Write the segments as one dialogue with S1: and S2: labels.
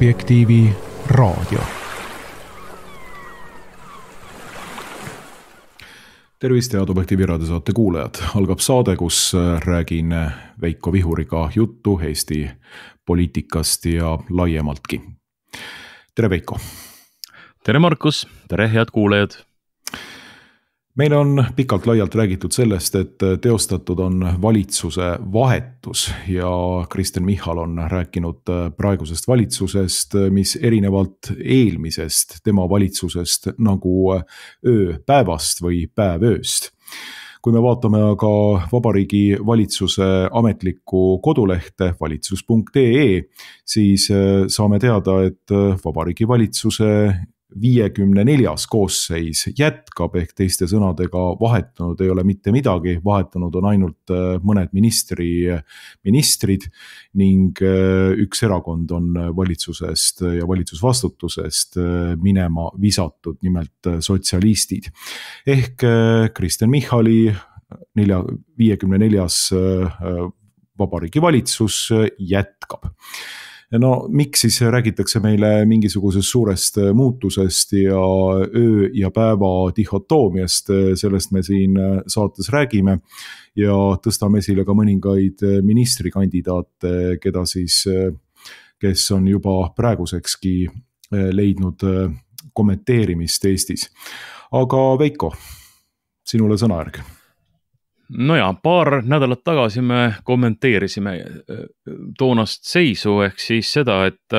S1: Objektiivi raadio. Tervist, head Objektiivi raadiosaate kuulajad. Algab saade, kus räägin Veiko Vihuriga juttu Eesti poliitikast ja laiemaltki. Tere Veiko!
S2: Tere Markus! Tere head kuulajad!
S1: Meil on pikalt laialt räägitud sellest, et teostatud on valitsuse vahetus ja Kristen Michal on rääkinud praegusest valitsusest, mis erinevalt eelmisest tema valitsusest nagu öö päevast või päev ööst. Kui me vaatame aga Vabariigi Valitsuse ametlikku kodulehte valitsus.ee, siis saame teada, et Vabariigi Valitsuse 54. koosseis jätkab, ehk teiste sõnadega vahetunud ei ole mitte midagi, vahetunud on ainult mõned ministrid ning üks erakond on valitsusest ja valitsusvastutusest minema visatud, nimelt sotsialistid. Ehk Kristen Michali 54. Vabariigi Valitsus jätkab. No miks siis räägitakse meile mingisugusest suurest muutusest ja öö ja päeva dihotoomiast, sellest me siin saates räägime ja tõstame esile ka mõningaid ministrikandidaate, kes on juba praegusekski leidnud kommenteerimist Eestis. Aga Veiko, sinule sõnajärg.
S2: No ja, paar nädalat tagasi me kommenteerisime toonast seisu ehk siis seda, et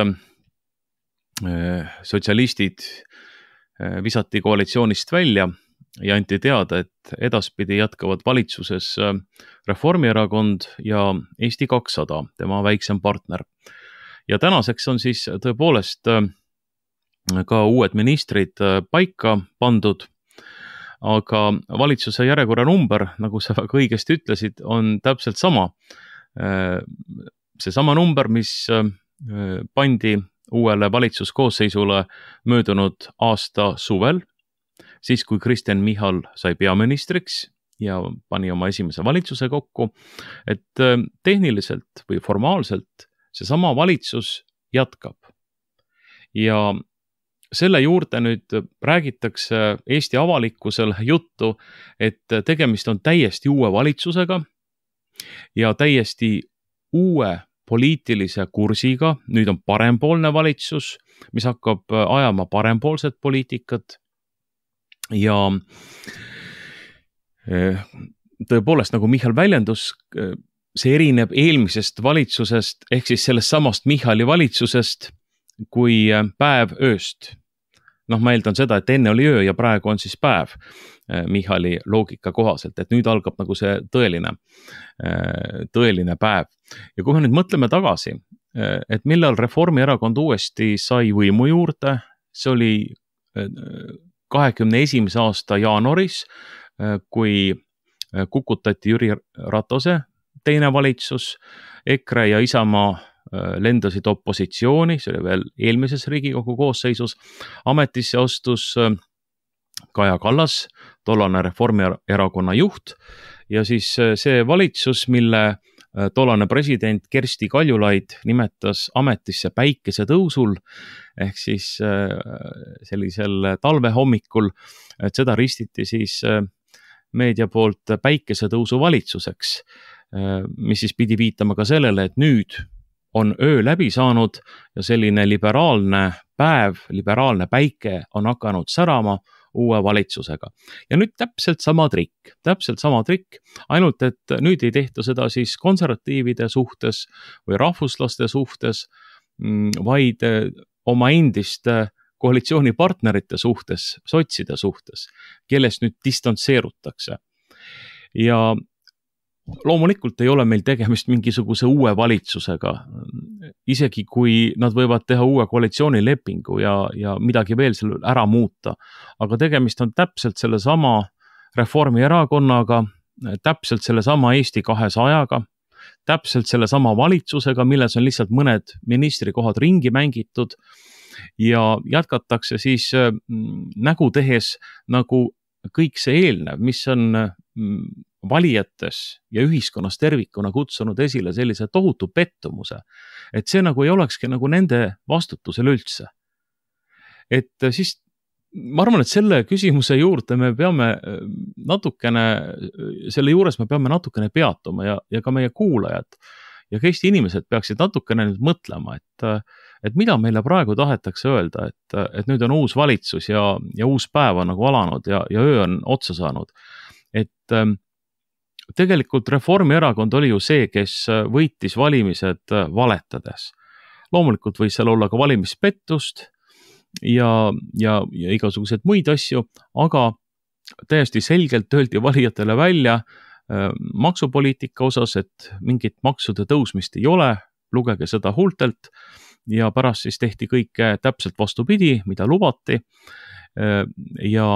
S2: sotsialistid visati koalitsioonist välja ja anti teada, et edaspidi jätkavad valitsuses Reformierakond ja Eesti 200, tema väiksem partner. Ja tänaseks on siis tõepoolest ka uued ministrid paika pandud. Aga valitsuse järjekorra number, nagu sa väga õigesti ütlesid, on täpselt sama. See sama number, mis pandi uuele valitsuskoosseisule möödunud aasta suvel, siis kui Kristen Michal sai peaministriks ja pani oma esimese valitsuse kokku, et tehniliselt või formaalselt see sama valitsus jätkab. Ja selle juurde nüüd räägitakse Eesti avalikkusel juttu, et tegemist on täiesti uue valitsusega ja täiesti uue poliitilise kursiga. Nüüd on parempoolne valitsus, mis hakkab ajama parempoolset poliitikat ja tõepoolest, nagu Michal väljendus, see erineb eelmisest valitsusest ehk siis sellest samast Michali valitsusest kui päev ööst. Ma eeldan seda, et enne oli öö ja praegu on siis päev Michali loogika kohaselt, et nüüd algab nagu see tõeline päev. Ja kui me nüüd mõtleme tagasi, et millal Reformierakond uuesti sai võimu juurde, see oli 21. aasta jaanuaris, kui kukutati Jüri Ratase teine valitsus, EKRE ja Isamaa lendasid opositsiooni, see oli veel eelmises Riigikogu koosseisus, ametisse astus Kaja Kallas, tollane Reformierakonna juht ja siis see valitsus, mille tollane president Kersti Kaljulaid nimetas ametisse päikesetõusul ehk siis sellisel talvehommikul, et seda ristiti siis meedia poolt päikesetõusu valitsuseks, mis siis pidi viitama ka sellele, et nüüd on öö läbi saanud ja selline liberaalne päev, liberaalne päike on hakanud särama uue valitsusega. Ja nüüd täpselt sama trikk, ainult et nüüd ei tehta seda siis konservatiivide suhtes või rahvuslaste suhtes, vaid oma endiste koalitsioonipartnerite suhtes, sotside suhtes, kellest nüüd distantseerutakse. Ja loomulikult ei ole meil tegemist mingisuguse uue valitsusega, isegi kui nad võivad teha uue koalitsioonilepingu ja midagi veel seal ära muuta. Aga tegemist on täpselt selle sama Reformierakonnaga, täpselt selle sama Eesti 200-ga, täpselt selle sama valitsusega, milles on lihtsalt mõned ministrikohad ringi mängitud ja jätkatakse siis nägu tehes nagu kõik see eelnev, mis on valijates ja ühiskonnas tervikuna kutsunud esile sellise tohutu pettumuse, et see nagu ei olekski nagu nende vastutusel üldse. Et siis ma arvan, et selle küsimuse juurde me peame natukene, selle juures me peame natukene peatuma ja ka meie kuulajad ja ka Eesti inimesed peaksid natukene nüüd mõtlema, et mida meile praegu tahetakse öelda, et nüüd on uus valitsus ja uus päev on nagu alanud ja öö on otsa saanud. Et tegelikult Reformierakond oli ju see, kes võitis valimised valetades. Loomulikult võis seal olla ka valimispettust ja igasuguseid muid asju, aga täiesti selgelt öeldi valijatele välja maksupoliitika osas, et mingit maksude tõusmist ei ole, lugege seda huultelt ja pärast siis tehti kõike täpselt vastupidi, mida lubati ja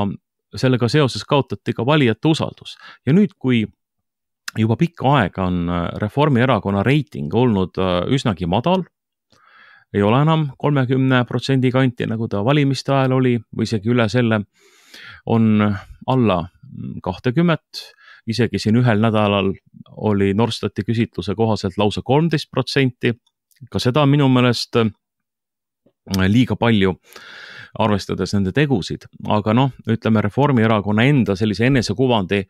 S2: sellega seoses kaotati ka valijate usaldus. Ja nüüd, kui juba pikka aega on Reformierakonna reiting olnud üsnagi madal, ei ole enam 30% kanti, nagu ta valimiste ajal oli, või isegi üle selle, on alla 20%, isegi siin ühel nädalal oli Norstati küsitluse kohaselt lausa 13%, ka seda minu meelest liiga palju, arvestades nende tegusid, aga noh, ütleme Reformierakonna enda sellise enesekuvandi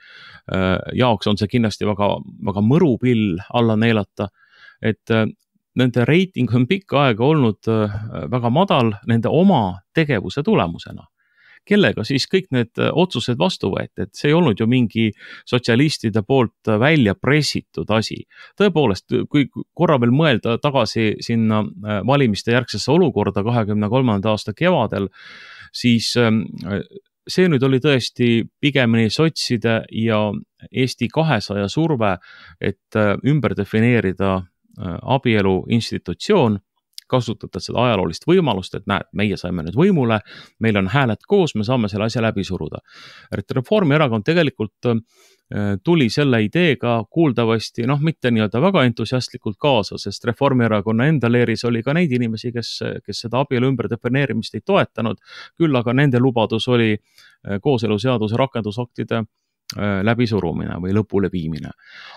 S2: jaoks on see kindlasti väga, väga mõru pill alla neelata, et nende reiting on pikka aega olnud väga madal nende oma tegevuse tulemusena. Kellega siis kõik need otsused vastu võeti, et see ei olnud ju mingi sotsialistide poolt välja pressitud asi. Tõepoolest, kui korra veel mõelda tagasi sinna valimiste järgsesse olukorda 23. aasta kevadel, siis see nüüd oli tõesti pigemini sotside ja Eesti 200 surve, et ümber defineerida abielu institutsioon, kasutades seda ajaloolist võimalust, et näed, meie saime nüüd võimule, meil on hääled koos, me saame selle asja läbi suruda. Reformierakond tegelikult tuli selle ideega kuuldavasti, mitte nii-öelda väga entusiastlikult kaasa, sest Reformierakonna enda leeris oli ka neid inimesi, kes seda abielu ümber defineerimist ei toetanud, küll aga nende lubadus oli kooseluseaduse rakendusaktide läbisurumine või lõpule viimine.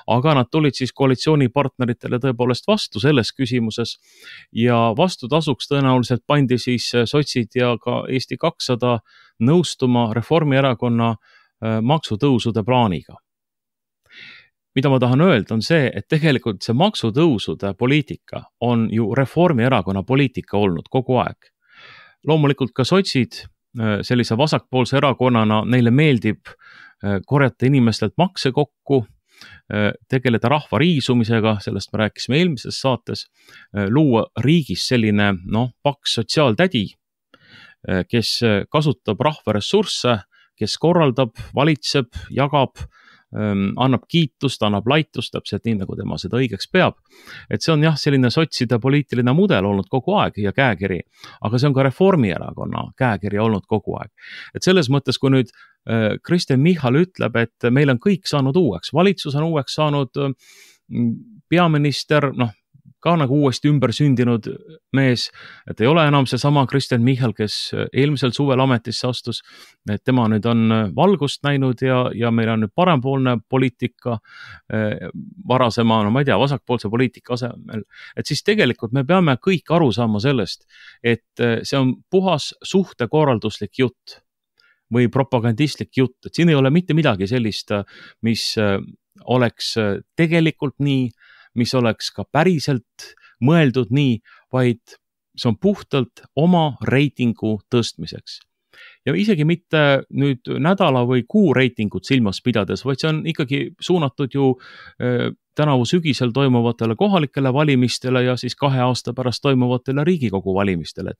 S2: Aga nad tulid siis koalitsioonipartneritele tõepoolest vastu selles küsimuses ja vastutasuks tõenäoliselt pandi siis sotsid ja ka Eesti 200 nõustuma Reformierakonna maksutõusude plaaniga. Mida ma tahan öelda on see, et tegelikult see maksutõusude poliitika on ju Reformierakonna poliitika olnud kogu aeg. Loomulikult ka sotsid sellise vasakpoolse erakonnana, neile meeldib korjata inimestelt makse kokku, tegeleda rahva riisumisega, sellest me rääkisime eelmises saates, luua riigis selline paks sotsiaaltädi, kes kasutab rahva ressursse, kes korraldab, valitseb, jagab, annab kiitust, annab laitust, täpselt nii, nagu tema seda õigeks peab. Et see on jah, selline sotside poliitiline mudel olnud kogu aeg ja käekiri, aga see on ka Reformierakonna käekiri olnud kogu aeg. Et selles mõttes, kui nüüd Kristen Michal ütleb, et meil on kõik saanud uueks, valitsus on uueks saanud, peaminister, ka nagu uuesti ümber sündinud mees, et ei ole enam see sama Kristen Michal, kes eelmisel suvel ametisse astus, et tema nüüd on valgust näinud ja meil on nüüd parempoolne poliitika varasema, ma ei tea, vasakpoolse poliitika asemel. Et siis tegelikult me peame kõik aru saama sellest, et see on puhas suhtekorralduslik jutt või propagandistlik jutt, et siin ei ole mitte midagi sellist, mis oleks tegelikult nii, mis oleks ka päriselt mõeldud nii, vaid see on puhtalt oma reitingu tõstmiseks. Ja isegi mitte nüüd nädala või kuu reitingut silmas pidades, vaid see on ikkagi suunatud ju tänavu sügisel toimuvatele kohalikele valimistele ja siis 2 aasta pärast toimuvatele Riigikogu valimistele.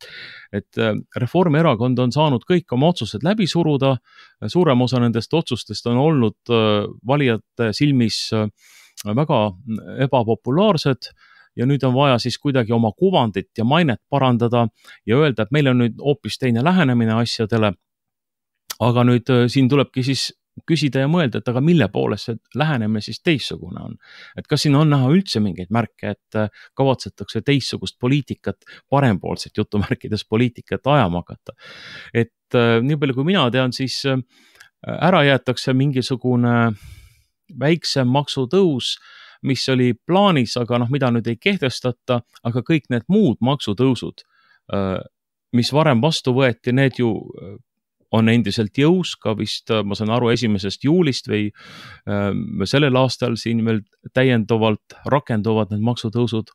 S2: Et Reformierakond on saanud kõik oma otsused läbi suruda, suurem osa nendest otsustest on olnud valijate silmis väga ebapopulaarsed ja nüüd on vaja siis kuidagi oma kuvandit ja mainet parandada ja öelda, et meil on nüüd hoopis teine lähenemine asjadele. Aga nüüd siin tulebki siis küsida ja mõelda, et aga mille poolest see lähenemine siis teistsugune on. Et kas siin on näha üldse mingeid märke, et kavatsetakse teistsugust poliitikat, parempoolset jutumärkides poliitikat ajama hakata. Et nii palju kui mina tean, siis ära jäetakse mingisugune väiksem maksutõus, mis oli plaanis, aga mida nüüd ei kehtestata, aga kõik need muud maksutõusud, mis varem vastu võeti, need ju on endiselt jõus ka vist, ma saan aru, 1. juulist või sellel aastal siin veel täiendavalt rakenduvad need maksutõusud,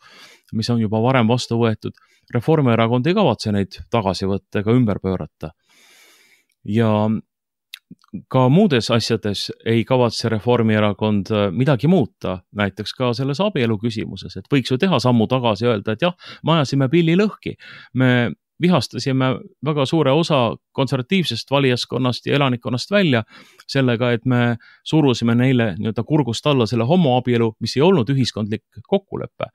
S2: mis on juba varem vastu võetud. Reformierakond ei kavatse neid tagasi võtta ega ümber pöörata. Ja ka muudes asjades ei kavatse Reformierakond midagi muuta, näiteks ka selles abielu küsimuses, et võiks ju teha sammu tagasi ja öelda, et jah, me ajasime pilli lõhki, me vihastasime väga suure osa konservatiivsest valijaskonnast ja elanikkonnast välja sellega, et me surusime neile nii-öelda kurgust alla selle homoabielu, mis ei olnud ühiskondlik kokkulepe.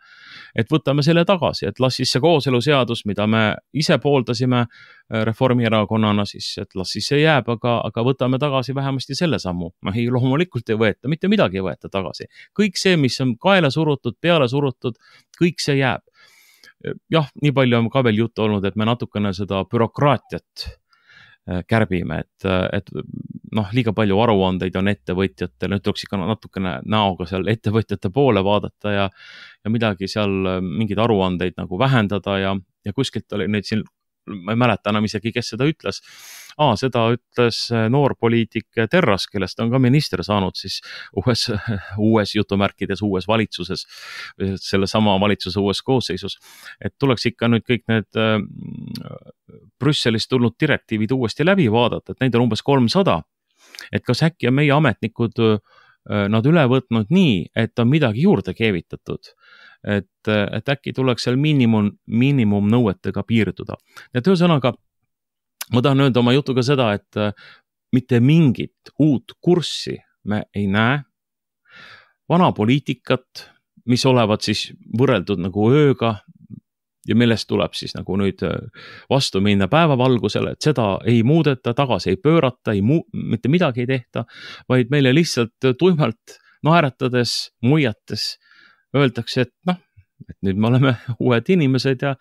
S2: Et võtame selle tagasi, et las siis see kooseluseadus, mida me ise pooldasime Reformierakonnana, siis et las siis see jääb, aga võtame tagasi vähemasti selle sammu. Ei, loomulikult ei võeta, mitte midagi ei võeta tagasi. Kõik see, mis on kaela surutud, peale surutud, kõik see jääb. Jah, nii palju on ka veel juttu olnud, et me natukene seda bürokraatiat kärbime, et liiga palju aruandeid on ettevõtjatel, nüüd tuleks ikka natukene näoga seal ettevõtjate poole vaadata ja midagi seal, mingeid aruandeid nagu vähendada ja kuskilt oli nüüd siin, ma ei mäleta enam isegi, kes seda ütles. Seda ütles noor poliitik Terras, kellest on ka minister saanud siis uues jutumärkides, uues valitsuses, selle sama valitsuse uues koosseisus. Et tuleks ikka nüüd kõik need Brüsselist tulnud direktiivid uuesti läbi vaadata, et neid on umbes 300. Et kas äkki on meie ametnikud nad üle võtnud nii, et on midagi juurde keevitatud. Et äkki tuleks seal miinimumnõuetega piirduda. Ja ühesõnaga, ma tahan öelda oma jutuga seda, et mitte mingit uut kurssi me ei näe. Vana poliitikat, mis olevat siis võrreldud nagu ööga ja millest tuleb siis nagu nüüd vastu minna päevavalgusele, et seda ei muudeta, tagasi ei pöörata, mitte midagi ei tehta, vaid meile lihtsalt tuimalt naeratades, muiates öeldakse, et et nüüd me oleme uued inimesed ja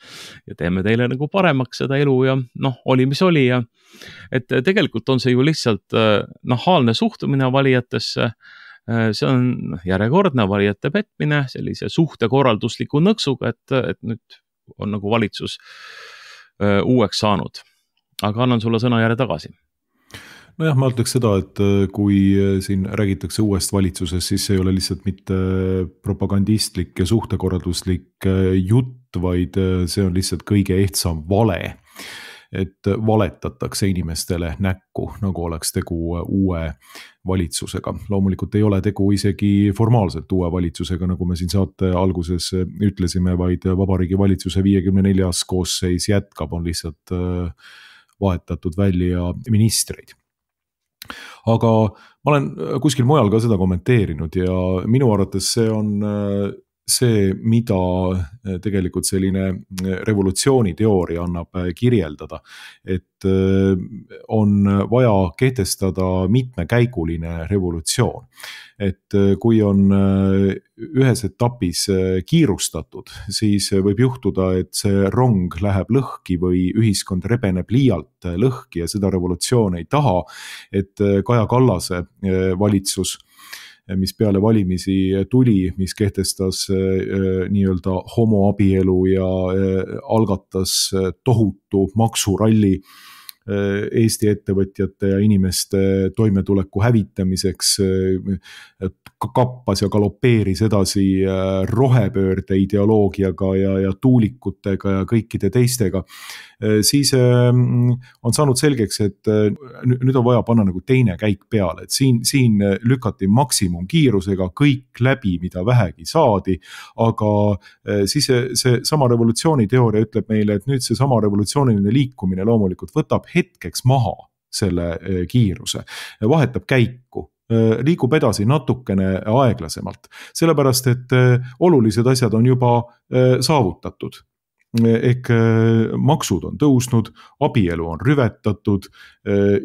S2: teeme teile nagu paremaks seda elu ja oli mis oli ja et tegelikult on see ju lihtsalt nahaalne suhtumine valijatesse, see on järjekordne valijate petmine sellise suhtekorraldusliku nõksuga, et nüüd on nagu valitsus uueks saanud. Aga annan sulle sõna järje tagasi.
S1: Nojah, ma ütleks seda, et kui siin räägitakse uuest valitsusest, siis see ei ole lihtsalt mitte propagandistlik ja suhtekorralduslik jutt, vaid see on lihtsalt kõige ehtsam vale. Et valetatakse inimestele näkku, nagu oleks tegu uue valitsusega. Loomulikult ei ole tegu isegi formaalselt uue valitsusega, nagu me siin saate alguses ütlesime, vaid Vabariigi Valitsuse 54. koosseis jätkab, on lihtsalt vahetatud välja ministreid. Aga ma olen kuskil mujal ka seda kommenteerinud ja minu arvates see on see, mida tegelikult selline revolutsiooniteooria annab kirjeldada, et on vaja kehtestada mitmekäiguline revolutsioon. Et kui on ühes etapis kiirustatud, siis võib juhtuda, et see rong läheb lõhki või ühiskond rebeneb liialt lõhki ja seda revolutsioon ei taha, et Kaja Kallase valitsus, mis peale valimisi tuli, mis kehtestas nii-öelda homoabielu ja algatas tohutu maksuralli Eesti ettevõtjate ja inimeste toimetuleku hävitamiseks, kappas ja galopeeris edasi rohepöörde ideoloogiaga ja tuulikutega ja kõikide teistega, siis on saanud selgeks, et nüüd on vaja panna nagu teine käik peale, et siin lükati maksimumkiirusega kõik läbi, mida vähegi saadi, aga siis see sama revolutsiooniteooria ütleb meile, et nüüd see sama revolutsiooniline liikumine loomulikult võtab hetkeks maha selle kiiruse, vahetab käiku, liigub edasi natukene aeglasemalt, sellepärast et olulised asjad on juba saavutatud. Ehk maksud on tõusnud, abielu on rüvetatud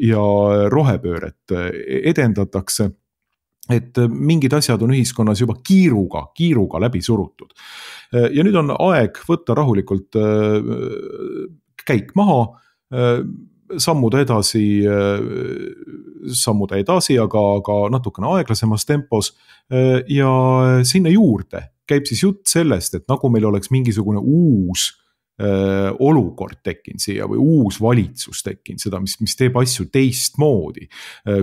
S1: ja rohepööret edendatakse, et mingid asjad on ühiskonnas juba kiiruga läbi surutud. Ja nüüd on aeg võtta rahulikult käik maha, sammuda edasi, aga natukene aeglasemas tempos. Ja sinna juurde käib siis jutt sellest, et nagu meil oleks mingisugune uus olukord tekkinud siia või uus valitsus tekkinud, seda, mis teeb asju teistmoodi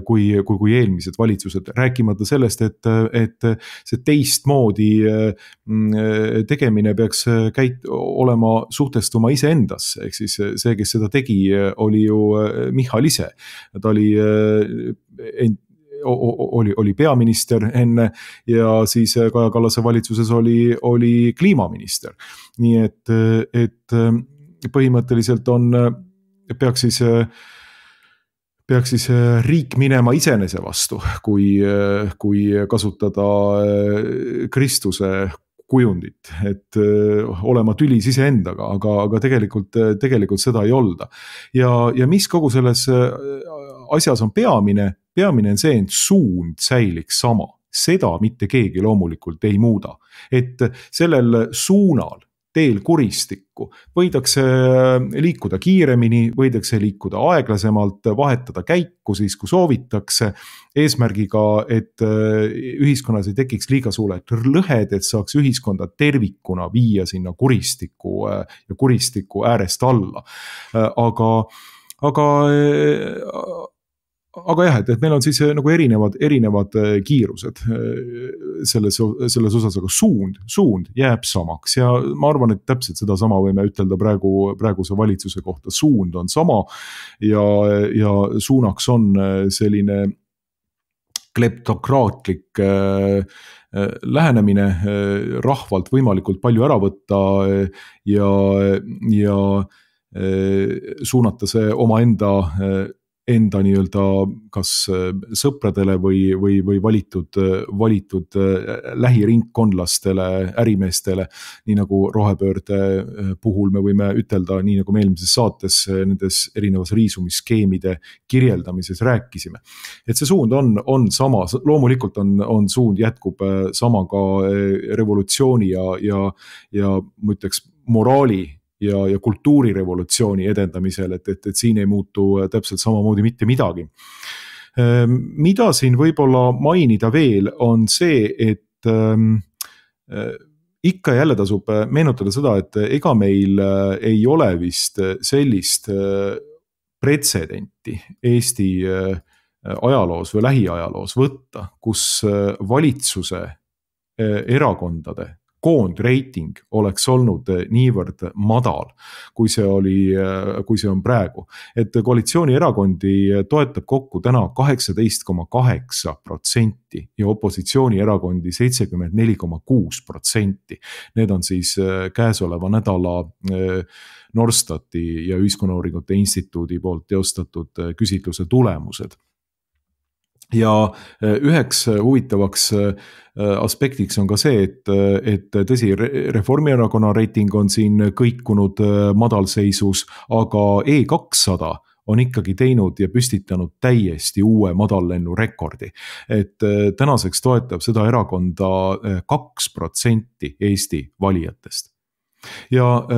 S1: kui eelmised valitsused, rääkimata sellest, et see teistmoodi tegemine peaks olema suhtestuma iseendasse, ehk siis see, kes seda tegi, oli ju Michal ise. Ta oli peaminister enne ja siis Kaja Kallase valitsuses oli kliimaminister. Nii et põhimõtteliselt peaks siis riik minema iseenese vastu, kui kasutada Kristuse kujundit, et olema tülis iseendaga, aga tegelikult seda ei olda. Ja mis kogu selles asjas on peamine on see, et suund säiliks sama. Seda mitte keegi loomulikult ei muuda. Et sellel suunal, teel kuristikku, võidakse liikuda kiiremini, võidakse liikuda aeglasemalt, vahetada käiku siis, kui soovitakse, eesmärgiga, et ühiskonnas ei tekiks liiga suured lõhed, et saaks ühiskonda tervikuna viia sinna kuristiku äärest alla. Aga jah, et meil on siis nagu erinevad kiirused selles osas, aga suund jääb samaks ja ma arvan, et täpselt seda sama võime ütelda praeguse valitsuse kohta. Suund on sama ja suunaks on selline kleptokraatlik lähenemine, rahvalt võimalikult palju ära võtta ja suunata see omaenda nii-öelda kas sõpradele või valitud lähiringkondlastele, ärimeestele, nii nagu rohepöörde puhul me võime ütelda, nii nagu me eelmises saates nendes erinevas riisumiskeemide kirjeldamises rääkisime. Et see suund on sama, loomulikult on suund jätkub sama ka revolutsiooni ja ma ütleks moraali ja kultuurirevolutsiooni edendamisel, et siin ei muutu täpselt samamoodi mitte midagi. Mida siin võib-olla mainida veel on see, et ikka jälle tasub meenutada seda, et ega meil ei ole vist sellist pretsedenti Eesti ajaloos või lähiajaloos võtta, kus valitsuse erakondade koondreiting oleks olnud niivõrd madal, kui see on praegu. Et koalitsioonierakondi toetab kokku täna 18,8% ja opositsioonierakondi 74,6%. Need on siis käesoleva nädala Norstati ja Ühiskonnauuringute Instituudi poolt teostatud küsitluse tulemused. Ja üheks huvitavaks aspektiks on ka see, et tõsi, Reformierakonna reiting on siin kõikunud madalseisus, aga E200 on ikkagi teinud ja püstitanud täiesti uue madallennu rekordi. Et tänaseks toetab seda erakonda 2% Eesti valijatest. Ja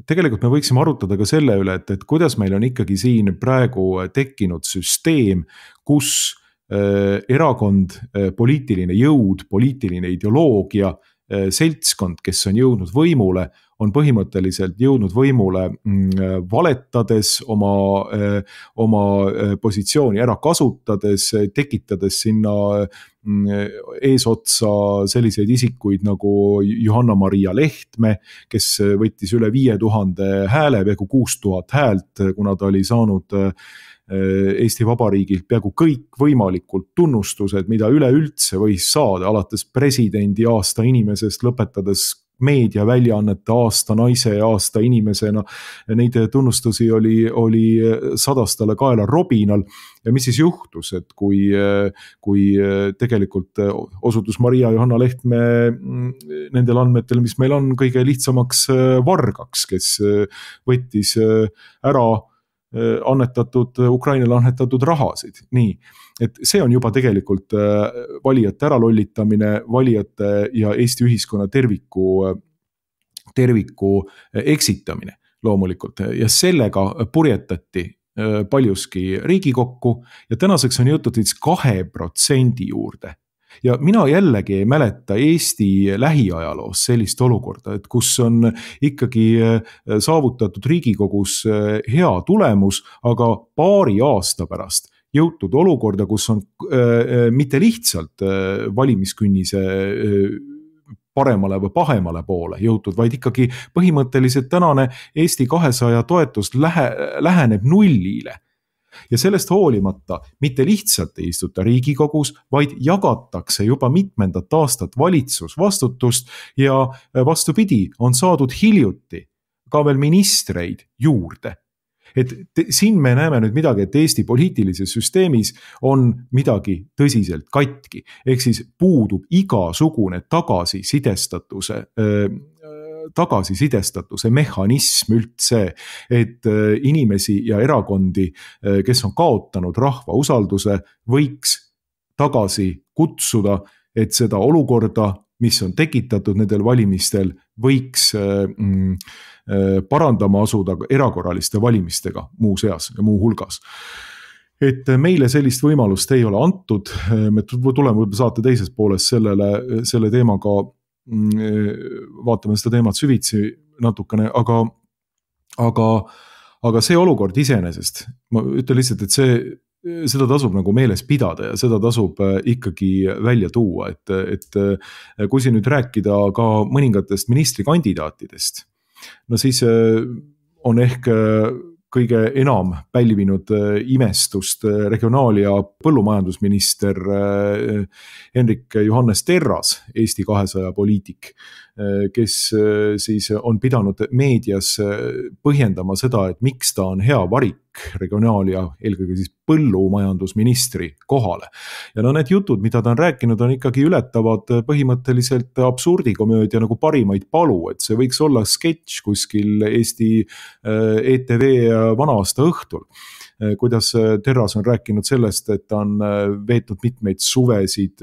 S1: tegelikult me võiksime arutada ka selle üle, et kuidas meil on ikkagi siin praegu tekkinud süsteem, kus erakond, poliitiline jõud, poliitiline ideoloogia, seltskond, kes on jõudnud võimule, on põhimõtteliselt jõudnud võimule valetades, oma positsiooni ära kasutades, tekitades sinna eesotsa selliseid isikuid nagu Johanna-Maria Lehtme, kes võttis üle 5000 hääle, peaaegu 6000 häält, kuna ta oli saanud Eesti Vabariigilt peaaegu kõik võimalikult tunnustused, mida üleüldse võis saada, alates presidendi aasta inimesest, lõpetades meediaväljaannete aasta naise ja aasta inimesena. Neid tunnustusi oli sadastele kaela robinal. Ja mis siis juhtus, et kui tegelikult osutus Maria Johanna Lehtme nendel andmetel, mis meil on, kõige lihtsamaks vargaks, kes võttis ära Ukrainale annetatud rahasid. Nii, et see on juba tegelikult valijate äralollitamine, valijate ja Eesti ühiskonna terviku eksitamine loomulikult. Ja sellega purjetati paljuski Riigikokku ja tänaseks on jõutud 2% juurde. Ja mina jällegi ei mäleta Eesti lähiajaloos sellist olukorda, et kus on ikkagi saavutatud Riigikogus hea tulemus, aga paari aasta pärast jõutud olukorda, kus on mitte lihtsalt valimiskünnise paremale või pahemale poole jõutud, vaid ikkagi põhimõtteliselt tänane Eesti 200 toetus läheneb nullile. Ja sellest hoolimata mitte lihtsalt ei istuta Riigikogus, vaid jagatakse juba mitmendat aastat valitsusvastutust ja vastupidi, on saadud hiljuti ka veel ministreid juurde. Et siin me näeme nüüd midagi, et Eesti poliitilises süsteemis on midagi tõsiselt katki. Ehk siis puudub igasugune tagasisidestatuse mehhanism üldse, et inimesi ja erakondi, kes on kaotanud rahva usalduse, võiks tagasi kutsuda, et seda olukorda, mis on tekitatud nendel valimistel, võiks parandama asuda erakorraliste valimistega muu seas ja muu hulgas. Et meile sellist võimalust ei ole antud, me tuleme võib-olla saate teises pooles selle teemaga, vaatame seda teemat süvitsi natukene, aga see olukord iseenesest, ma ütlen lihtsalt, et seda tasub nagu meeles pidada ja seda tasub ikkagi välja tuua, et kui siin nüüd rääkida ka mõningatest ministrikandidaatidest, no siis on ehk kõige enam pälvinud imestust regionaal- ja põllumajandusminister Hendrik Johannes Terras, Eesti 200 poliitik, kes siis on pidanud meedias põhjendama seda, et miks ta on hea varik regionaal- ja eelkõige siis põllumajandusministri kohale. Ja no need jutud, mida ta on rääkinud, on ikkagi ületavad põhimõtteliselt absurdikomöödia nagu parimaid palu, et see võiks olla sketš kuskil Eesti ETV vana-aasta õhtul. Kuidas Terras on rääkinud sellest, et ta on veetnud mitmeid suvesid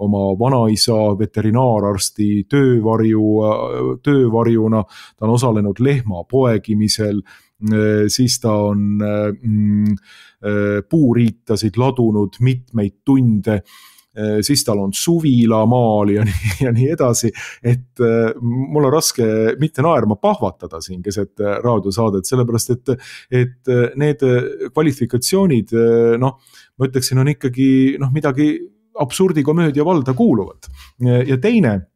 S1: oma vanaisa veterinaararsti töövarjuna, ta on osalenud lehma poegimisel, siis ta on puuriitasid ladunud mitmeid tunde, siis tal on suvilamaal ja nii edasi, et mul on raske mitte naerma pahvatada siin keset raadiosaadet, sellepärast et need kvalifikatsioonid, ma ütleksin, on ikkagi midagi absurdikomöödia valda kuuluvat. Ja teine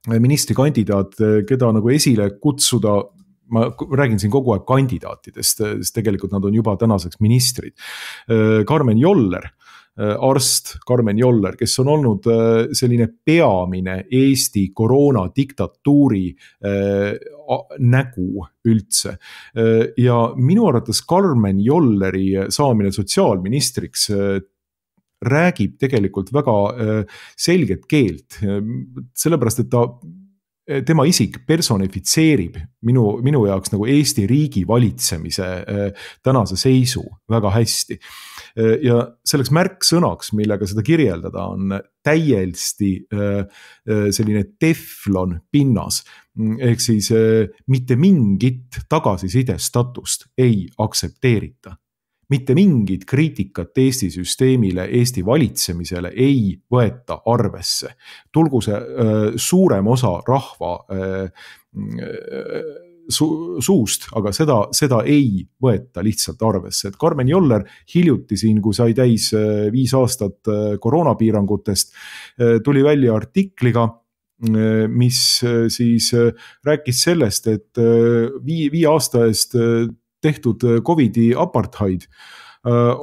S1: ministrikandidaat, keda nagu esile kutsuda, ma räägin siin kogu aeg kandidaatidest, sest tegelikult nad on juba tänaseks ministrid. Karmen Joller, arst Karmen Joller, kes on olnud selline peamine Eesti koroonadiktatuuri nägu üldse. Ja minu arvates Karmen Jolleri saamine sotsiaalministriks räägib tegelikult väga selget keelt, sellepärast et tema isik personifitseerib minu jaoks nagu Eesti riigi valitsemise tänase seisu väga hästi. Ja selleks märksõnaks, millega seda kirjeldada, on täiesti selline teflon pinnas, ehk siis mitte mingit tagasisidestatust ei aksepteerita. Mitte mingit kriitikat Eesti süsteemile, Eesti valitsemisele ei võeta arvesse. Tulgu see suurem osa rahva suust, aga seda ei võeta lihtsalt arvesse. Et Karmen Joller hiljuti siin, kui sai täis 5 aastat koroonapiirangutest, tuli välja artikliga, mis siis rääkis sellest, et 5 aasta eest tehtud Covidi apartheid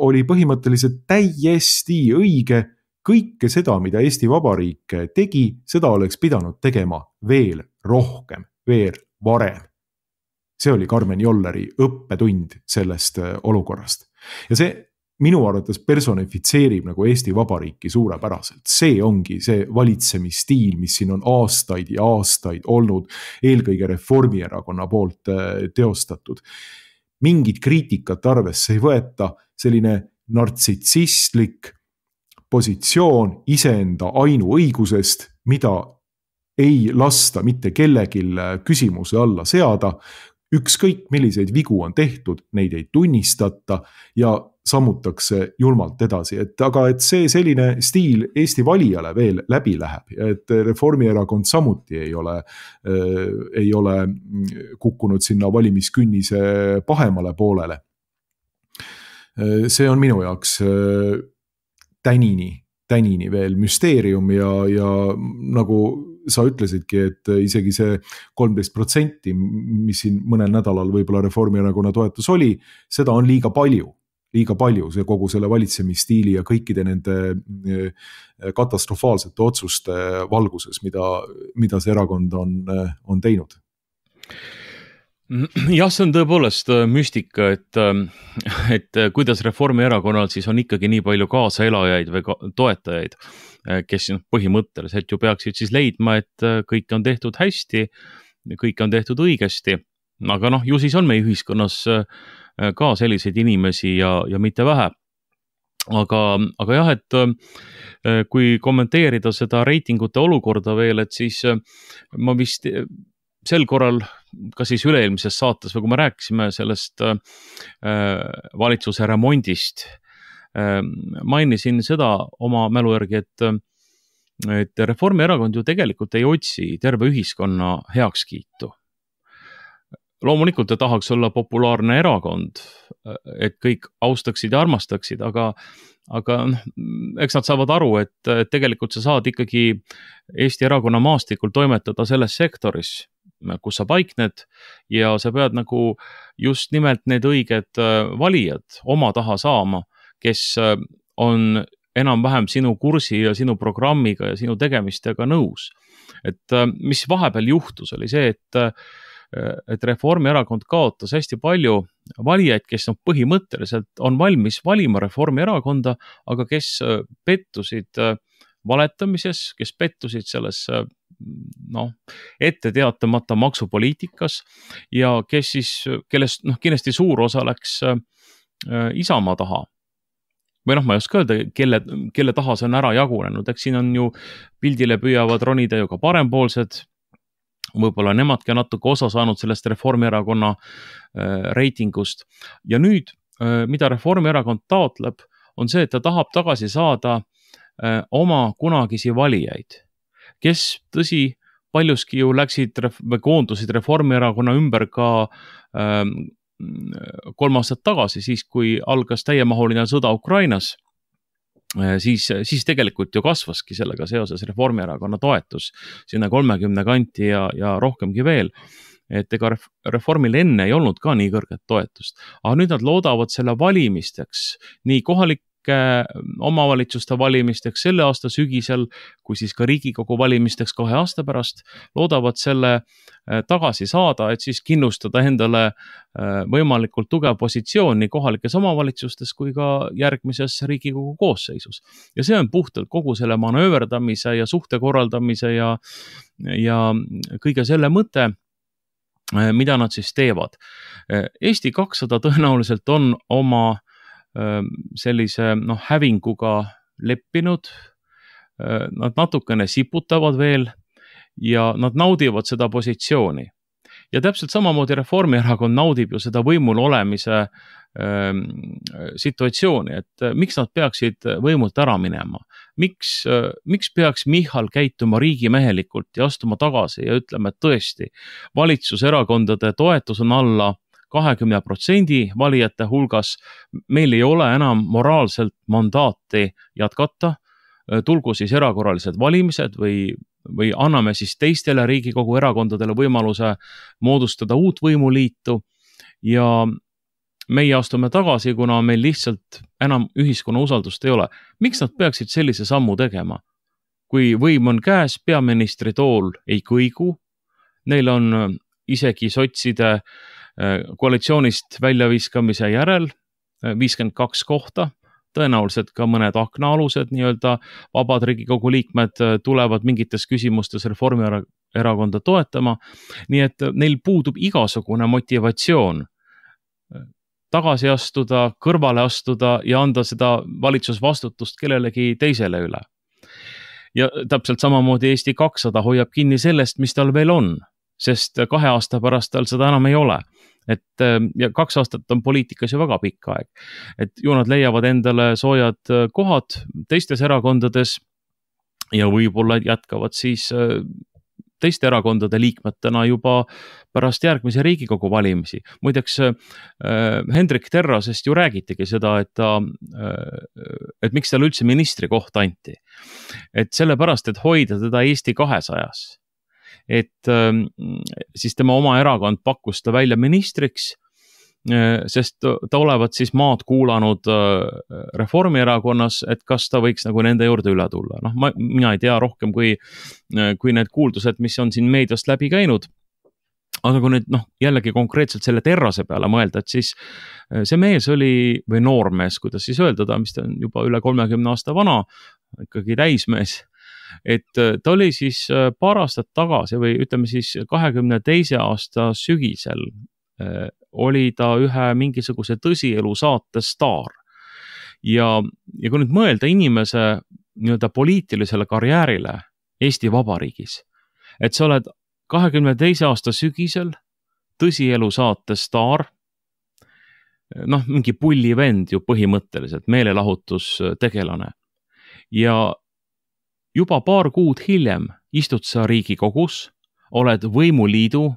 S1: oli põhimõtteliselt täiesti õige. Kõike seda, mida Eesti Vabariik tegi, seda oleks pidanud tegema veel rohkem, veel varem. See oli Karmen Jolleri õppetund sellest olukorrast. Ja see minu arvates personifitseerib nagu Eesti Vabariiki suurepäraselt. See ongi see valitsemisstiil, mis siin on aastaid ja aastaid olnud eelkõige Reformierakonna poolt teostatud. Mingit kriitikat arvesse ei võeta, selline nartsissistlik positsioon iseenda ainuõigusest, mida ei lasta mitte kellelgi küsimuse alla seada. ükskõik milliseid vigu on tehtud, neid ei tunnistata ja sammutakse julmalt edasi, aga see selline stiil Eesti valijale veel läbi läheb, et Reformierakond samuti ei ole kukkunud sinna valimiskünnise pahemale poolele. See on minu jaoks tänini veel müsteerium ja nagu sa ütlesidki, et isegi see 13%, mis siin mõnel nädalal võib-olla Reformierakonna toetus oli, seda on liiga palju, see kogu selle valitsemisstiili ja kõikide nende katastrofaalsete otsuste valguses, mida see erakond on teinud.
S2: Jah, see on tõepoolest müstika, et kuidas Reformierakonnal siis on ikkagi nii palju kaasaelajaid või toetajaid, kes põhimõtteliselt ju peaksid siis leidma, et kõik on tehtud hästi, kõik on tehtud õigesti, aga ju siis on meie ühiskonnas ka selliseid inimesi ja mitte vähe. Aga jah, et kui kommenteerida seda reitingute olukorda veel, et siis ma vist sel korral, ka siis üle-eelmises saates, või kui me rääkisime sellest valitsuse remondist, mainisin seda oma mälu järgi, et Reformierakond ju tegelikult ei otsi terve ühiskonna heakskiitu. Loomulikult ta tahaks olla populaarne erakond, et kõik austaksid ja armastaksid, aga eks nad saavad aru, et tegelikult sa saad ikkagi Eesti erakonna maastikul toimetada selles sektoris, kus sa paikned ja sa pead nagu just nimelt need õiged valijad oma taha saama, kes on enam-vähem sinu kursi ja sinu programmiga ja sinu tegemistega nõus. Et mis vahepeal juhtus, oli see, et Reformierakond kaotas hästi palju valijaid, kes põhimõtteliselt on valmis valima Reformierakonda, aga kes pettusid valetamises, kes pettusid selles ette teatamata maksupoliitikas ja kellest kindlasti suur osa läks Isamaa taha. Või ma ei oska öelda, kelle taha see on ära jagunenud, eks siin on ju pildile püüavad ronida ju ka parempoolsed, võib-olla nemadki natuke osa saanud sellest Reformierakonna reitingust. Ja nüüd, mida Reformierakond taotleb, on see, et ta tahab tagasi saada oma kunagisi valijaid, kes tõsi paljuski ju koondusid Reformierakonna ümber ka 3 aastat tagasi, siis kui algas täiemahuline sõda Ukrainas, siis tegelikult ju kasvaski sellega seoses Reformierakonna toetus sinna 30 kanti ja rohkemgi veel, et ega Reformil enne ei olnud ka nii kõrget toetust, aga nüüd nad loodavad selle valimisteks, nii kohalike omavalitsuste valimisteks selle aasta sügisel, kui siis ka Riigikogu valimisteks 2 aasta pärast, loodavad selle tagasi saada, et siis kindlustada endale võimalikult tugev positsioon nii kohalikes omavalitsustes kui ka järgmises Riigikogu koosseisus. Ja see on puhtalt kogu selle manööverdamise ja suhte korraldamise ja kõige selle mõte, mida nad siis teevad. Eesti 200 tõenäoliselt on oma sellise hävinguga leppinud, nad natukene siputavad veel ja nad naudivad seda positsiooni. Ja täpselt samamoodi Reformierakond naudib ju seda võimul olemise situatsiooni, et miks nad peaksid võimult ära minema? Miks peaks Michal käituma riigimehelikult ja astuma tagasi ja ütlema, et tõesti, valitsuserakondade toetus on alla 20% valijate hulgas, meil ei ole enam moraalselt mandaati jätkata, tulgu siis erakorralised valimised või anname siis teistele Riigikogu erakondadele võimaluse moodustada uut võimuliitu ja meie astume tagasi, kuna meil lihtsalt enam ühiskonna usaldust ei ole. Miks nad peaksid sellise sammu tegema? Kui võim on käes, peaministri tool ei kõigu, neil on isegi sotside koalitsioonist väljaviskamise järel 52 kohta, tõenäoliselt ka mõned aknaalused nii-öelda vabad Riigikogu liikmed tulevad mingites küsimustes Reformierakonda toetama, nii et neil puudub igasugune motivatsioon tagasi astuda, kõrvale astuda ja anda seda valitsusvastutust kellelegi teisele üle. Ja täpselt samamoodi Eesti 200 hoiab kinni sellest, mis tal veel on, sest 2 aasta pärast tal seda enam ei ole. et ja 2 aastat on poliitikas ju väga pikk aeg, et ju nad leiavad endale soojad kohad teistes erakondades ja võib-olla jätkavad siis teiste erakondade liikmetena juba pärast järgmise Riigikogu valimisi. Muideks Hendrik Terrasest ju räägitigi seda, et miks talle üldse ministri koht anti. Et sellepärast, et hoida teda Eesti 200-s. Et siis tema oma erakond pakkus ta välja ministriks, sest ta olevat siis maad kuulanud Reformierakonnas, et kas ta võiks nagu nende juurde üle tulla. Noh, mina ei tea rohkem kui need kuuldused, mis on siin meediast läbi käinud. Aga kui nüüd jällegi konkreetselt selle Terrase peale mõelda, et siis see mees oli, või noormees, kuidas siis öelda, mis ta on juba üle 30 aasta vana, ikkagi täismees, et ta oli siis paar aastat tagasi või ütleme siis 22. aasta sügisel oli ta ühe mingisuguse tõsielu saate staar. Ja kui nüüd mõelda inimese nii-öelda poliitilisele karjäärile Eesti Vabariigis, et sa oled 22. aasta sügisel tõsielu saate staar, mingi pullivend ju põhimõtteliselt, meelelahutustegelane. Ja juba paar kuud hiljem istud sa Riigikogus, oled võimuliidu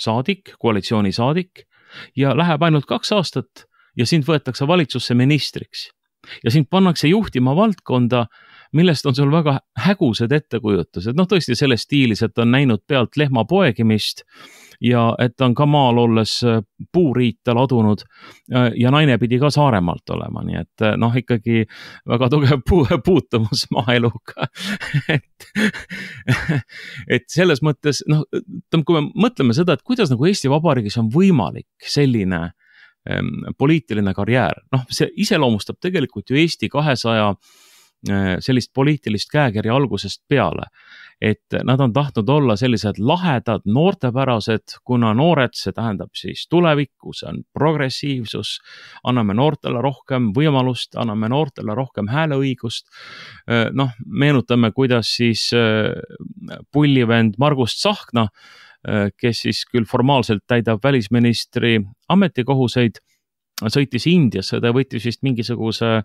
S2: saadik, koalitsiooni saadik ja läheb ainult 2 aastat ja sind võetakse valitsusse ministriks. Ja sind pannakse juhtima valdkonda, millest on sul väga hägused ettekujutused. Tõesti selles stiilis, et on näinud pealt lehma poegimist ja et on ka maal olles puuriita ladunud ja naine pidi ka Saaremaalt olema. Nii et ikkagi väga tugev puutumus maaeluga. et selles mõttes, kui me mõtleme seda, et kuidas nagu Eesti Vabariigis on võimalik selline poliitiline karjäär, see iseloomustab tegelikult ju Eesti 200 sellist poliitilist käekirja algusest peale, et nad on tahtnud olla sellised lahedad, noortepärased, kuna noored, see tähendab siis tulevikku, see on progressiivsus, anname noortele rohkem võimalust, anname noortele rohkem hääleõigust. Meenutame, kuidas siis pullivend Margus Tsahkna, kes siis küll formaalselt täidab välisministri ametikohuseid, sõitis Indiasse, ta võttis vist mingisuguse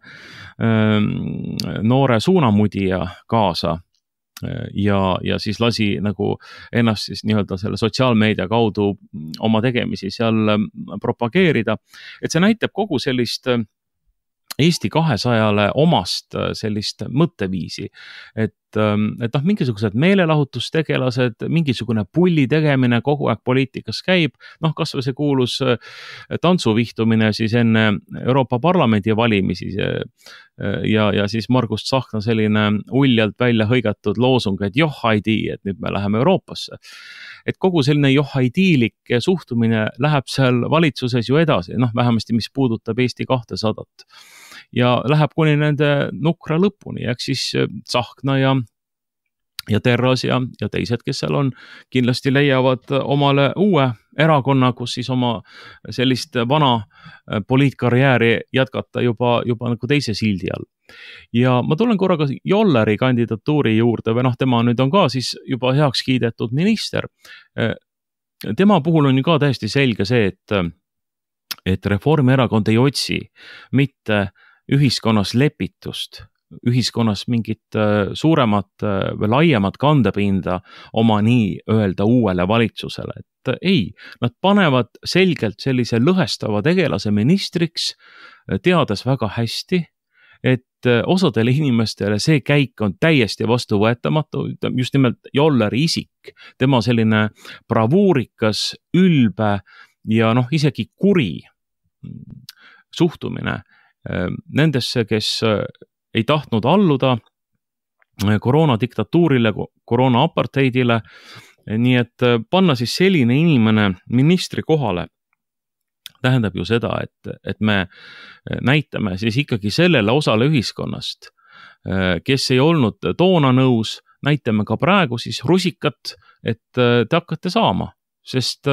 S2: noore suunamudija kaasa ja siis lasi nagu ennast siis nii-öelda selle sotsiaalmeedia kaudu oma tegemisi seal propageerida. Et see näitab kogu sellist Eesti 200-le omast sellist mõtteviisi, et mingisugused meelelahutustegelased, mingisugune pulli tegemine kogu aeg poliitikas käib, kas või see kuulus tantsuvihtumine siis enne Euroopa Parlamendi valimisi ja siis Margus Tsahkna selline uljalt välja hõigatud loosung, et joh ei tii, et nüüd me läheme Euroopasse. Et kogu selline joh-aidiilik suhtumine läheb seal valitsuses ju edasi, vähemasti mis puudutab Eesti 200. Ja läheb kuni nende nukra lõpuni, eks siis Tsahkna ja Terras ja teised, kes seal on, kindlasti leiavad omale uue erakonna, kus siis oma sellist vana poliitkarjääri jätkata juba nagu teise sildi all. Ja ma tulen korraga Jolleri kandidatuuri juurde, või tema nüüd on ka siis juba heaks kiidetud minister. Tema puhul on ju ka täiesti selge see, et Reformierakond ei otsi mitte ühiskonnas lepitust, ühiskonnas mingit suuremat või laiemat kandepinda oma nii-öelda uuele valitsusele. Et ei, nad panevad selgelt sellise lõhestava tegelase ministriks, teades väga hästi, et osadele inimestele see käik on täiesti vastuvõetamatu, just nimelt Jolleri isik, tema selline bravuurikas, ülbe ja isegi kuri suhtumine nendesse, kes ei tahtnud alluda koroonadiktatuurile, koroona-apartheidile, nii et panna siis selline inimene ministri kohale tähendab ju seda, et me näitame siis ikkagi sellele osale ühiskonnast, kes ei olnud toona nõus, näitame ka praegu siis rusikat, et te hakkate saama. Sest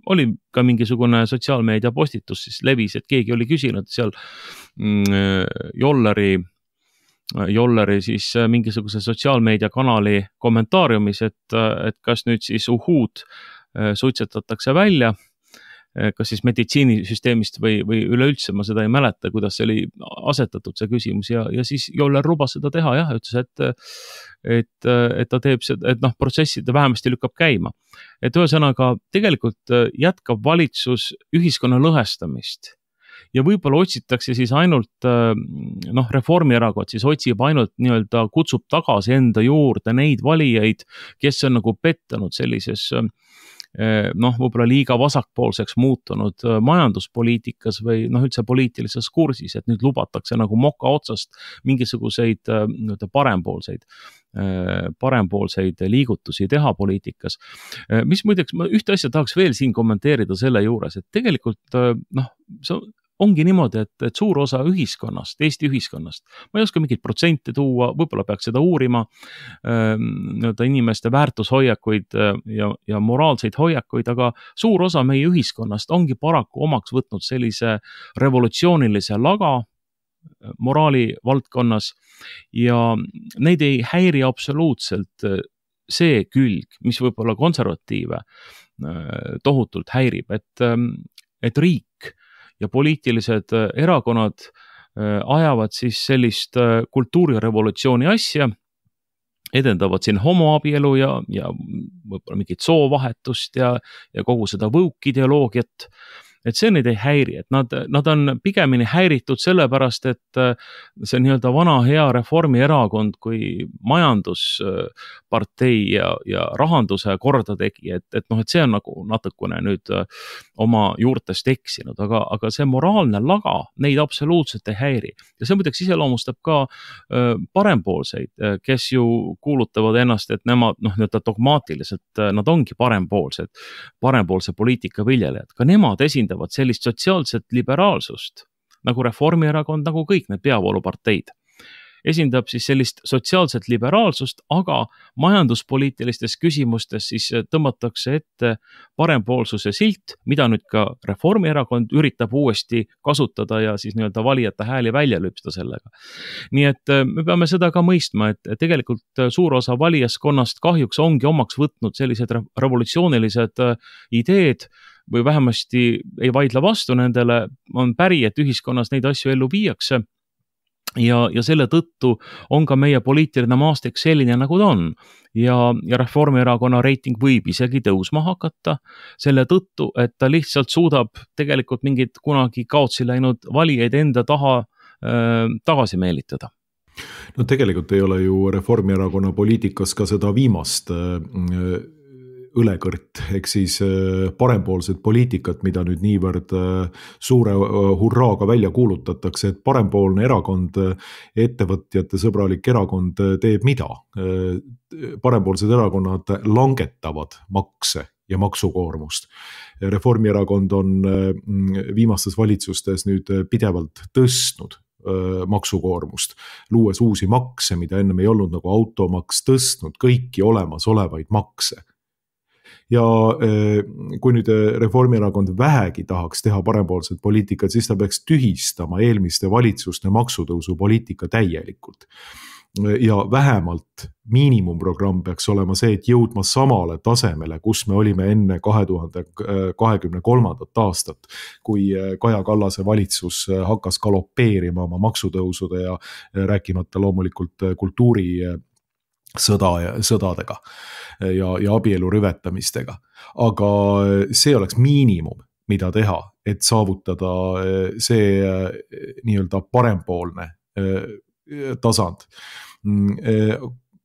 S2: oli ka mingisugune sotsiaalmeedia postitus siis levis, et keegi oli küsinud seal Jolleri siis mingisuguse sotsiaalmeedia kanali kommentaariumis, et kas nüüd siis uhuud suitsetatakse välja kas siis meditsiinisüsteemist või üleüldse, ma seda ei mäleta, kuidas see oli asetatud, see küsimus, ja siis Joller lubas seda teha, jah, ütles, et ta teeb seda, et noh, protsessid vähemasti lükkab käima. Et ühesõnaga, tegelikult jätkab valitsus ühiskonna lõhestamist. Ja võib-olla otsitakse siis ainult, noh, Reformierakond siis otsib ainult nii-öelda, kutsub tagasi enda juurde neid valijaid, kes on nagu pettanud sellises, noh, võib-olla liiga vasakpoolseks muutunud majanduspoliitikas või noh, üldse poliitilises kursis, et nüüd lubatakse nagu moka otsast mingisuguseid parempoolseid liigutusi teha poliitikas. Mis muideks, ma ühte asja tahaks veel siin kommenteerida selle juures, et tegelikult noh, see ongi niimoodi, et suur osa ühiskonnast, Eesti ühiskonnast, ma ei oska mingit protsente tuua, võib-olla peaks seda uurima, inimeste väärtushoiakuid ja moraalseid hoiakuid, aga suur osa meie ühiskonnast ongi paraku omaks võtnud sellise revolutsioonilise laga moraali valdkonnas ja neid ei häiri absoluutselt see külg, mis võib-olla konservatiive tohutult häirib, et riik ja poliitilised erakonnad ajavad siis sellist kultuurirevolutsiooni asja, edendavad siin homoabielu ja võib-olla mingit soovahetust ja kogu seda woke ideoloogiat, et see neid ei häiri, et nad on pigemini häiritud sellepärast, et see nii-öelda vana hea Reformierakond kui majanduspartei ja rahanduse korda tegi, et noh, et see on nagu natukene nüüd oma juurtest eksinud, aga see moraalne laga neid absoluutselt ei häiri. Ja see muideks iseloomustab ka parempoolseid, kes ju kuulutavad ennast, et nemad noh, nii-öelda dogmaatiliselt, nad ongi parempoolse poliitika viljelejad, ka nemad esindavad sellist sotsiaalset liberaalsust, nagu Reformierakond, nagu kõik need peavooluparteid. Esindab siis sellist sotsiaalset liberaalsust, aga majanduspoliitilistes küsimustes siis tõmmatakse ette parempoolsuse silt, mida nüüd ka Reformierakond üritab uuesti kasutada ja siis nii-öelda valijate hääli välja lüpsta sellega. Nii et me peame seda ka mõistma, et tegelikult suur osa valijaskonnast kahjuks ongi omaks võtnud sellised revolutsioonilised ideed, või vähemasti ei vaidle vastu nendele, on päri, et ühiskonnas neid asju ellu viiakse ja selle tõttu on ka meie poliitiline maastik selline, nagu ta on. Ja Reformierakonna reiting võib isegi tõusma hakata selle tõttu, et ta lihtsalt suudab tegelikult mingid kunagi kaotsi läinud valijaid enda taha tagasi meelitada.
S1: No tegelikult ei ole ju Reformierakonna poliitikas ka seda viimast õlekõrt, ehk siis parempoolsed poliitikat, mida nüüd niivõrd suure hurraaga välja kuulutatakse, et parempoolne erakond, ettevõtjate sõbralik erakond teeb mida? Parempoolsed erakonnad langetavad makse ja maksukoormust. Reformierakond on viimastes valitsustes nüüd pidevalt tõstnud maksukoormust, luues uusi makse, mida ennem ei olnud, nagu automaks, tõstnud kõiki olemasolevaid makse. Ja kui nüüd Reformierakond vähegi tahaks teha parempoolset poliitikat, siis ta peaks tühistama eelmiste valitsuste maksutõusu poliitika täielikult. Ja vähemalt miinimumprogramm peaks olema see, et jõudma samale tasemele, kus me olime enne 2023. aastat, kui Kaja Kallase valitsus hakkas galopeerima oma maksutõusude ja rääkimata loomulikult sõdadega ja abielu rüvetamistega. Aga see oleks miinimum, mida teha, et saavutada see nii-öelda parempoolne tasand.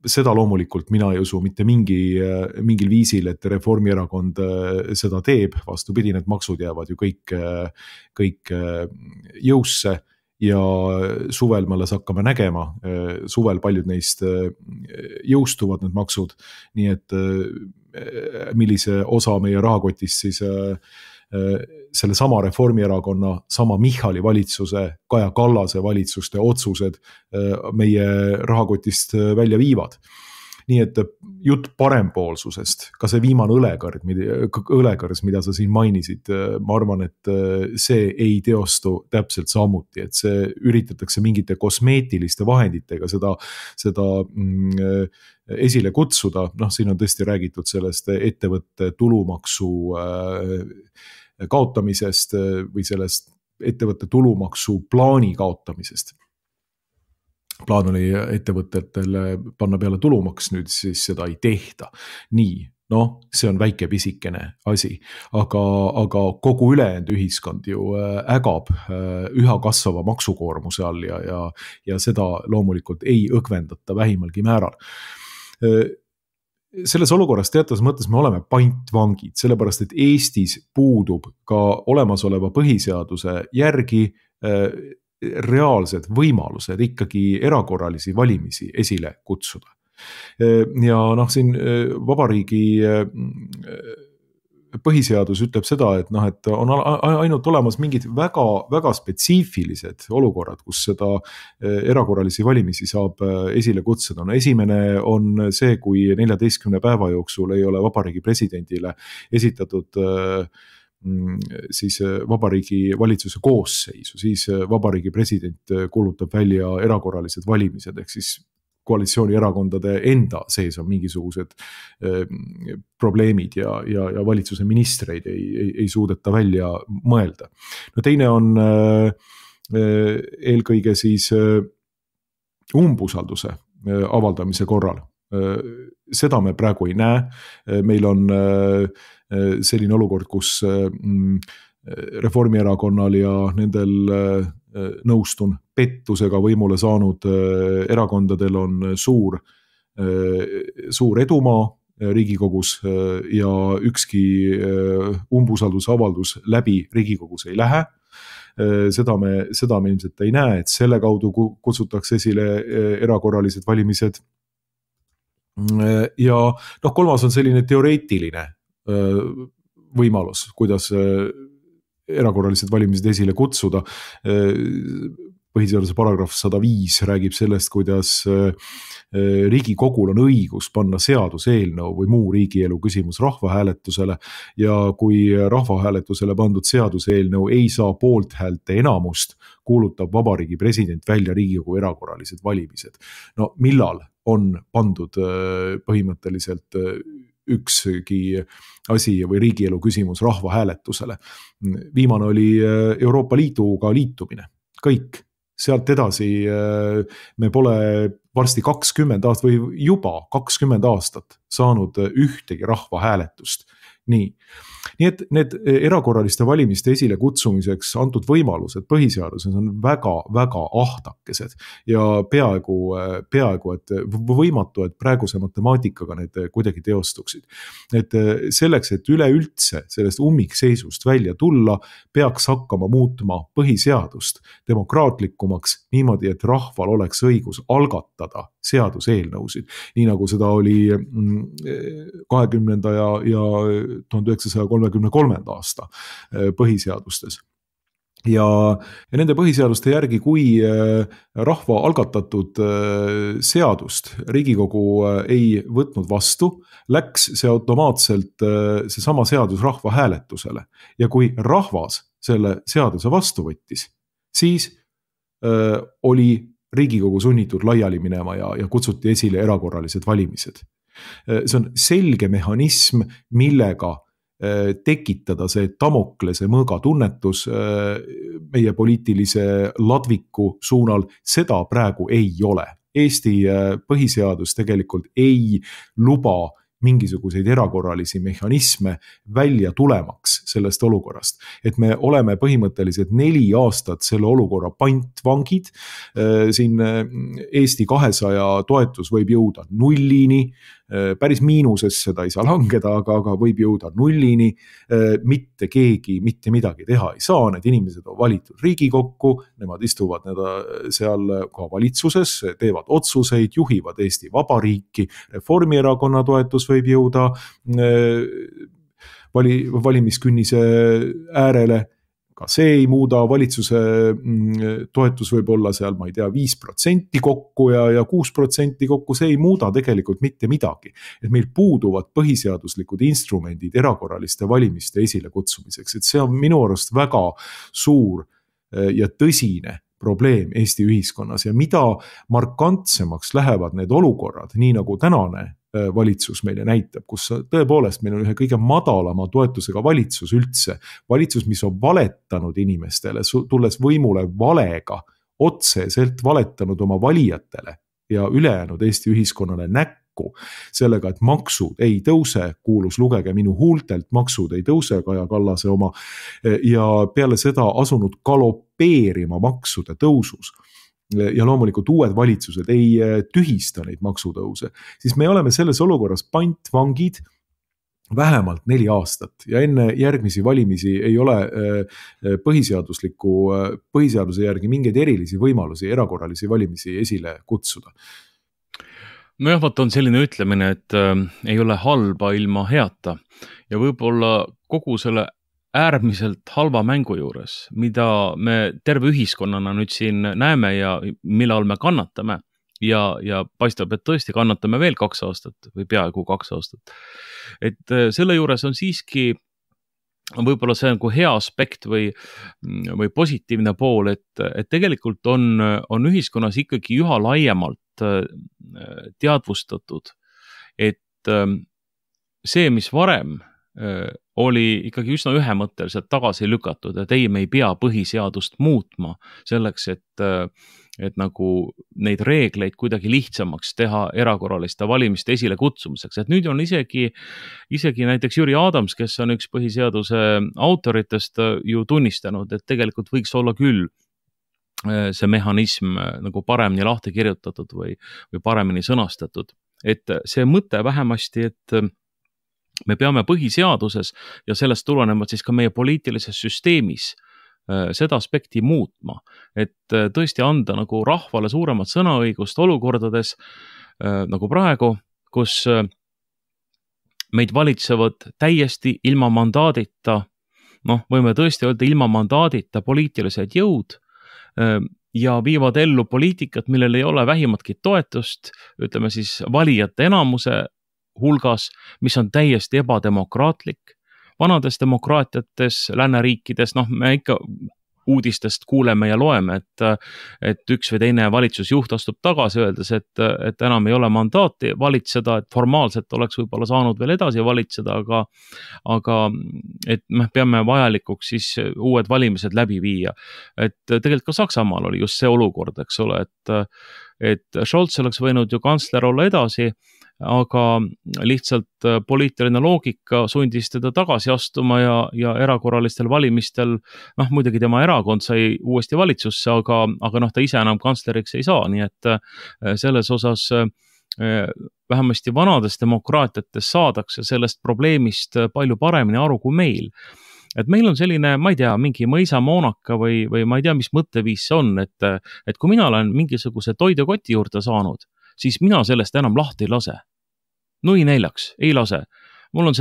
S1: Seda loomulikult mina ei usu mitte mingil viisil, et Reformierakond seda teeb, vastupidi, need maksud jäävad ju kõik jõusse. Ja suvel me alles hakkame nägema, suvel paljud neist jõustuvad need maksud, nii et millise osa meie rahakotist siis selle sama Reformierakonna, sama Michali valitsuse, Kaja Kallase valitsuste otsused meie rahakotist välja viivad. Nii et jutt parempoolsusest, ka see viimane õlekõrs, mida sa siin mainisid, ma arvan, et see ei teostu täpselt samuti, et see üritatakse mingite kosmeetiliste vahenditega seda esile kutsuda. Noh, siin on tõesti räägitud sellest ettevõtte tulumaksu kaotamisest või sellest ettevõtte tulumaksu plaani kaotamisest. Plaan oli ettevõtetele panna peale tulumaks, nüüd siis seda ei tehta. Nii, see on väike pisikene asi, aga kogu ülejäänud ühiskond ju ägab üha kasvava maksukoormuse all ja seda loomulikult ei õgvendata vähimalgi määral. Selles olukorras teatas mõttes me oleme pantvangid, sellepärast et Eestis puudub ka olemasoleva põhiseaduse järgi reaalsed võimalused ikkagi erakorralisi valimisi esile kutsuda. Ja siin vabariigi põhiseadus ütleb seda, et on ainult olemas mingid väga, väga spetsiifilised olukorrad, kus seda erakorralisi valimisi saab esile kutsuda. Esimene on see, kui 14 päeva jooksul ei ole vabariigi presidendile esitatud siis vabariigi valitsuse koosseisu, siis vabariigi president kuulutab välja erakorralised valimised, ehk siis koalitsioonierakondade enda sees on mingisugused probleemid ja valitsuse ministreid ei suudeta välja mõelda. Teine on eelkõige siis umbusalduse avaldamise korral. Seda me praegu ei näe. Meil on selline olukord, kus Reformierakonnal ja nendel nõustun pettusega võimule saanud erakondadel on suur edumaa Riigikogus ja ükski umbusaldusavaldus läbi Riigikogus ei lähe. Seda me ilmselt ei näe, et selle kaudu kutsutakse esile erakorralised valimised. Ja kolmas on selline teoreetiline võimalus, kuidas erakorralised valimised esile kutsuda. Põhiseaduse paragrahv 105 räägib sellest, kuidas Riigikogul on õigus panna seaduseelnõu või muu riigielu küsimus rahvahääletusele ja kui rahvahääletusele pandud seaduseelnõu ei saa poolthäälte enamust, kuulutab vabariigi president välja Riigikogu erakorralised valimised. Millal on pandud põhimõtteliselt ükski asi või riigielu küsimus rahvahääletusele? Viimane oli Euroopa Liiduga liitumine. Kõik. Sealt edasi me pole varsti 20 aastat või juba 20 aastat saanud ühtegi rahvahääletust. Nii et need erakorraliste valimiste esile kutsumiseks antud võimalused põhiseaduses on väga, väga ahtakesed ja peaaegu, et võimatu, et praeguse matemaatikaga need kuidagi teostuksid. Et selleks, et üleüldse sellest ummikseisust välja tulla, peaks hakkama muutma põhiseadust demokraatlikumaks niimoodi, et rahval oleks õigus algatada seaduseelnõusid, nii nagu seda oli 20. ja 1933. aasta põhiseadustes. Ja nende põhiseaduste järgi, kui rahva algatatud seadust Riigikogu ei võtnud vastu, läks see automaatselt seesama seadus rahvahääletusele. Ja kui rahvas selle seaduse vastu võttis, siis oli Riigikogu sunnitud laiali minema ja kutsuti esile erakorralised valimised. See on selge mehhanism, millega tekitada see Damoklese mõõga tunnetus meie poliitilise ladviku suunal, seda praegu ei ole. Eesti põhiseadus tegelikult ei luba mingisuguseid erakorralisi mehhanisme välja tulemaks sellest olukorrast. Et me oleme põhimõtteliselt 4 aastat selle olukorra pantvangid. Siin Eesti 200 toetus võib jõuda nullini, päris miinuses seda ei saa langeda, aga võib jõuda nullini. Mitte keegi mitte midagi teha ei saa, need inimesed on valitud Riigikokku, nemad istuvad seal ka valitsuses, teevad otsuseid, juhivad Eesti Vabariiki, Reformierakonna toetus võib jõuda valimiskünnise äärele. Ka see ei muuda, valitsuse toetus võib olla seal, ma ei tea, 5% kokku ja 6% kokku, see ei muuda tegelikult mitte midagi. Et meil puuduvad põhiseaduslikud instrumendid erakorraliste valimiste esile kutsumiseks, et see on minu arust väga suur ja tõsine probleem Eesti ühiskonnas ja mida markantsemaks lähevad need olukorrad, nii nagu tänane valitsus meile näitab, kus tõepoolest meil on ühe kõige madalama toetusega valitsus üldse. Valitsus, mis on valetanud inimestele, tulles võimule valega, otseselt valetanud oma valijatele ja ülejäänud Eesti ühiskonnale näkku sellega, et maksud ei tõuse, kuulus lugege minu huultelt, maksud ei tõuse, Kaja Kallase oma, ja peale seda asunud galopeerima maksude tõusus. Ja loomulikult uued valitsused ei tühista neid maksutõuse, siis me oleme selles olukorras pantvangid vähemalt 4 aastat ja enne järgmisi valimisi ei ole põhiseaduse järgi mingeid erilisi võimalusi, erakorralisi valimisi esile kutsuda.
S2: Nojah, vaat on selline ütlemine, et ei ole halba ilma heata ja võib-olla kogu selle äärmiselt halva mängu juures, mida me terve ühiskonnana nüüd siin näeme ja millal me kannatame ja paistab, et tõesti kannatame veel 2 aastat või peaaegu 2 aastat. Et selle juures on siiski võib-olla see nagu hea aspekt või positiivne pool, et tegelikult on ühiskonnas ikkagi üha laiemalt teadvustatud, et see, mis varem oli ikkagi üsna ühemõtteliselt tagasi lükatud, et ei, me ei pea põhiseadust muutma selleks, et nagu neid reegleid kuidagi lihtsamaks teha erakorraliste valimiste esile kutsumiseks. Et nüüd on isegi näiteks Jüri Adams, kes on üks põhiseaduse autoritest, ju tunnistanud, et tegelikult võiks olla küll see mehhanism nagu paremini lahti kirjutatud või paremini sõnastatud. Et see mõte vähemasti, et me peame põhiseaduses ja sellest tulenevalt siis ka meie poliitilises süsteemis seda aspekti muutma, et tõesti anda nagu rahvale suuremat sõnaõigust olukordades nagu praegu, kus meid valitsevad täiesti ilma mandaadita, võime tõesti öelda ilma mandaadita poliitilised jõud ja viivad ellu poliitikat, millel ei ole vähimatki toetust, ütleme siis valijate enamuse hulgas, mis on täiesti ebademokraatlik. Vanades demokraatiates, lääneriikides, me ikka uudistest kuuleme ja loeme, et üks või teine valitsusjuht astub tagasi, öeldes, et enam ei ole mandaati valitseda, et formaalselt oleks võib-olla saanud veel edasi valitseda, aga et me peame vajalikuks siis uued valimised läbi viia. Et tegelikult ka Saksamaal oli just see olukord, eks ole, et Scholz oleks võinud ju kantsler olla edasi, aga lihtsalt poliitiline loogika sundis teda tagasi astuma ja erakorralistel valimistel, muidugi tema erakond sai uuesti valitsusse, aga ta ise enam kantsleriks ei saa, nii et selles osas vähemasti vanades demokraatiates saadakse sellest probleemist palju paremini aru kui meil. Et meil on selline, ma ei tea, mingi mõisamoonaka või ma ei tea, mis mõtteviis see on, et kui mina olen mingisuguse toidukoti juurde saanud, siis mina sellest enam lahti ei lase. Nui neljaks, ei lase. Mul on see